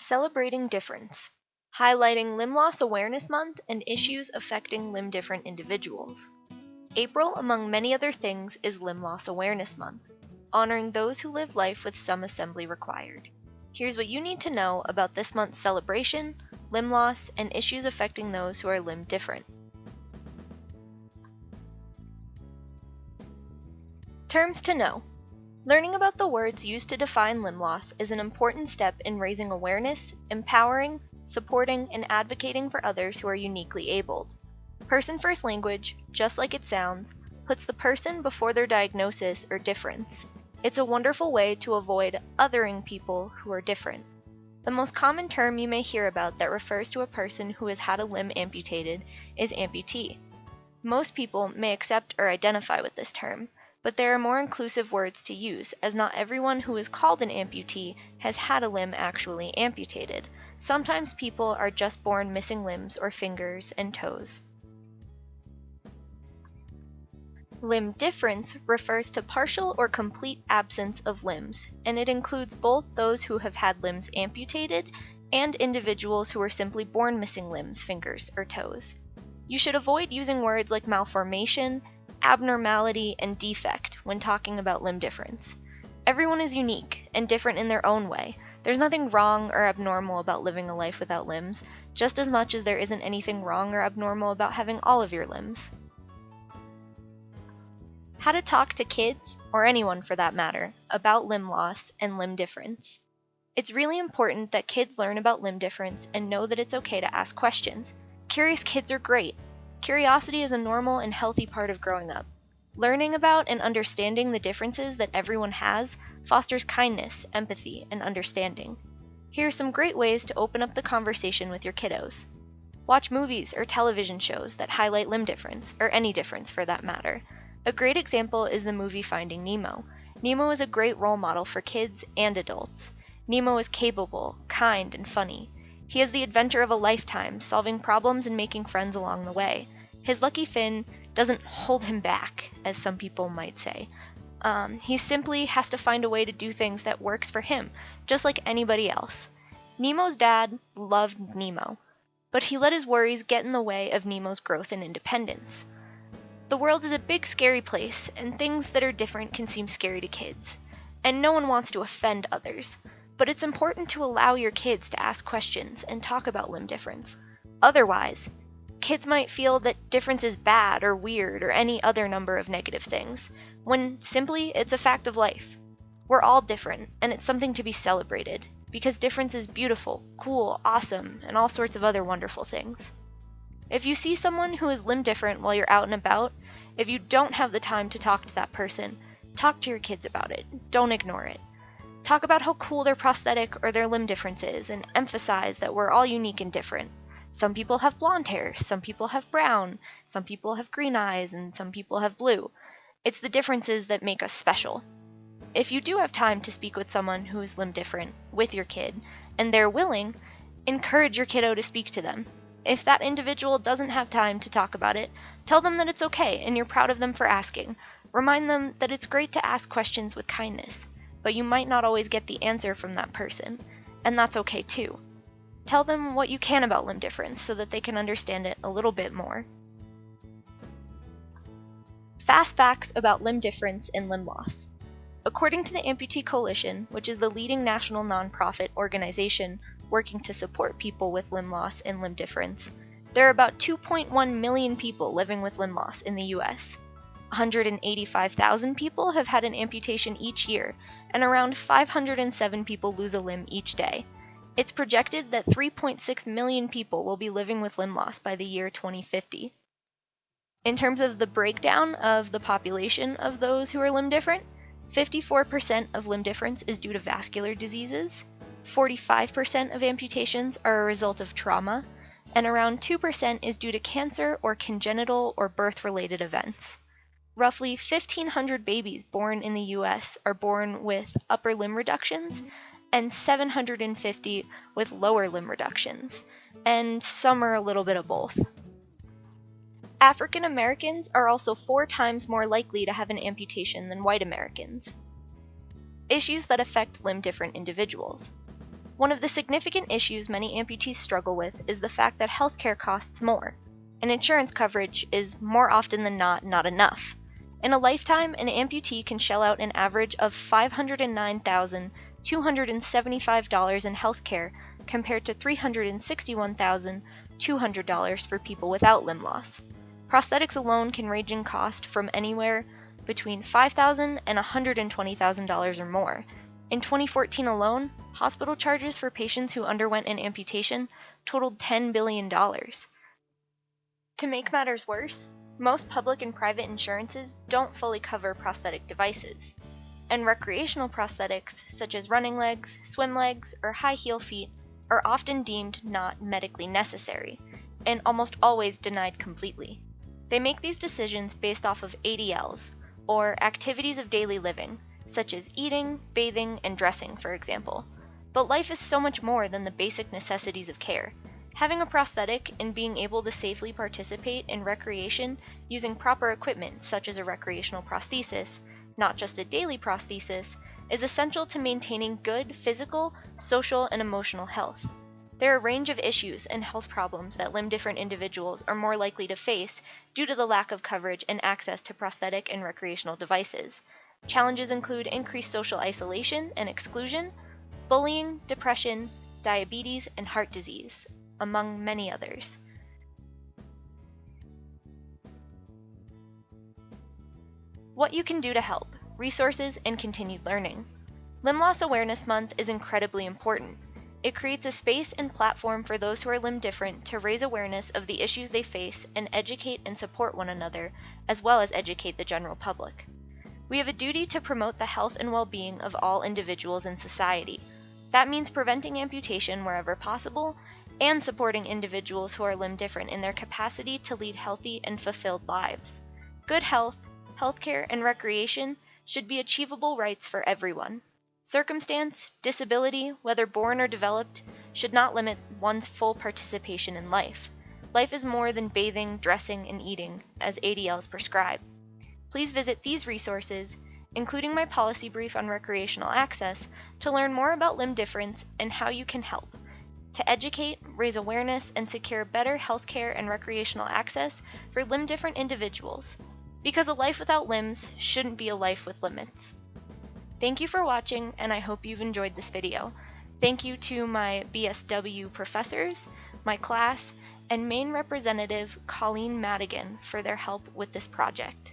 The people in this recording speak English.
Celebrating Difference, highlighting Limb Loss Awareness Month and issues affecting limb-different individuals. April, among many other things, is Limb Loss Awareness Month, honoring those who live life with some assembly required. Here's what you need to know about this month's celebration, limb loss, and issues affecting those who are limb-different. Terms to know. Learning about the words used to define limb loss is an important step in raising awareness, empowering, supporting, and advocating for others who are uniquely abled. Person-first language, just like it sounds, puts the person before their diagnosis or difference. It's a wonderful way to avoid othering people who are different. The most common term you may hear about that refers to a person who has had a limb amputated is amputee. Most people may accept or identify with this term, but there are more inclusive words to use, as not everyone who is called an amputee has had a limb actually amputated. Sometimes people are just born missing limbs or fingers and toes. Limb difference refers to partial or complete absence of limbs, and it includes both those who have had limbs amputated and individuals who are simply born missing limbs, fingers, or toes. You should avoid using words like malformation, abnormality, and defect when talking about limb difference. Everyone is unique and different in their own way. There's nothing wrong or abnormal about living a life without limbs, just as much as there isn't anything wrong or abnormal about having all of your limbs. How to talk to kids, or anyone for that matter, about limb loss and limb difference. It's really important that kids learn about limb difference and know that it's okay to ask questions. Curious kids are great. Curiosity is a normal and healthy part of growing up. Learning about and understanding the differences that everyone has fosters kindness, empathy, and understanding. Here are some great ways to open up the conversation with your kiddos. Watch movies or television shows that highlight limb difference, or any difference for that matter. A great example is the movie Finding Nemo. Nemo is a great role model for kids and adults. Nemo is capable, kind, and funny. He has the adventure of a lifetime, solving problems and making friends along the way. His lucky fin doesn't hold him back, as some people might say. He simply has to find a way to do things that works for him, just like anybody else. Nemo's dad loved Nemo, but he let his worries get in the way of Nemo's growth and independence. The world is a big, scary place, and things that are different can seem scary to kids. And no one wants to offend others, but it's important to allow your kids to ask questions and talk about limb difference. Otherwise, kids might feel that difference is bad or weird or any other number of negative things, when simply it's a fact of life. We're all different, and it's something to be celebrated, because difference is beautiful, cool, awesome, and all sorts of other wonderful things. If you see someone who is limb different while you're out and about, if you don't have the time to talk to that person, talk to your kids about it. Don't ignore it. Talk about how cool their prosthetic or their limb difference is, and emphasize that we're all unique and different. Some people have blonde hair, some people have brown, some people have green eyes, and some people have blue. It's the differences that make us special. If you do have time to speak with someone who is limb different with your kid, and they're willing, encourage your kiddo to speak to them. If that individual doesn't have time to talk about it, tell them that it's okay and you're proud of them for asking. Remind them that it's great to ask questions with kindness, but you might not always get the answer from that person, and that's okay too. Tell them what you can about limb difference so that they can understand it a little bit more. Fast facts about limb difference and limb loss. According to the Amputee Coalition, which is the leading national nonprofit organization working to support people with limb loss and limb difference, there are about 2.1 million people living with limb loss in the US. 185,000 people have had an amputation each year, and around 507 people lose a limb each day. It's projected that 3.6 million people will be living with limb loss by the year 2050. In terms of the breakdown of the population of those who are limb different, 54% of limb difference is due to vascular diseases, 45% of amputations are a result of trauma, and around 2% is due to cancer or congenital or birth-related events. Roughly 1,500 babies born in the US are born with upper limb reductions, and 750 with lower limb reductions, and some are a little bit of both. African Americans are also 4 times more likely to have an amputation than white Americans. Issues that affect limb-different individuals. One of the significant issues many amputees struggle with is the fact that healthcare costs more, and insurance coverage is more often than not enough. In a lifetime, an amputee can shell out an average of $509,275 in healthcare compared to $361,200 for people without limb loss. Prosthetics alone can range in cost from anywhere between $5,000 and $120,000 or more. In 2014 alone, hospital charges for patients who underwent an amputation totaled $10 billion. To make matters worse, most public and private insurances don't fully cover prosthetic devices, and recreational prosthetics such as running legs, swim legs, or high heel feet are often deemed not medically necessary, and almost always denied completely. They make these decisions based off of ADLs, or activities of daily living, such as eating, bathing, and dressing, for example. But life is so much more than the basic necessities of care. Having a prosthetic and being able to safely participate in recreation using proper equipment, such as a recreational prosthesis, not just a daily prosthesis, is essential to maintaining good physical, social, and emotional health. There are a range of issues and health problems that limb-different individuals are more likely to face due to the lack of coverage and access to prosthetic and recreational devices. Challenges include increased social isolation and exclusion, bullying, depression, diabetes, and heart disease, among many others. What you can do to help, resources, and continued learning. Limb Loss Awareness Month is incredibly important. It creates a space and platform for those who are limb different to raise awareness of the issues they face and educate and support one another, as well as educate the general public. We have a duty to promote the health and well-being of all individuals in society. That means preventing amputation wherever possible and supporting individuals who are limb different in their capacity to lead healthy and fulfilled lives. Good health, healthcare, and recreation should be achievable rights for everyone. Circumstance, disability, whether born or developed, should not limit one's full participation in life. Life is more than bathing, dressing, and eating, as ADLs prescribe. Please visit these resources, including my policy brief on recreational access, to learn more about limb difference and how you can help, to educate, raise awareness, and secure better healthcare and recreational access for limb different individuals. Because a life without limbs shouldn't be a life with limits. Thank you for watching, and I hope you've enjoyed this video. Thank you to my BSW professors, my class, and Maine representative Colleen Madigan for their help with this project.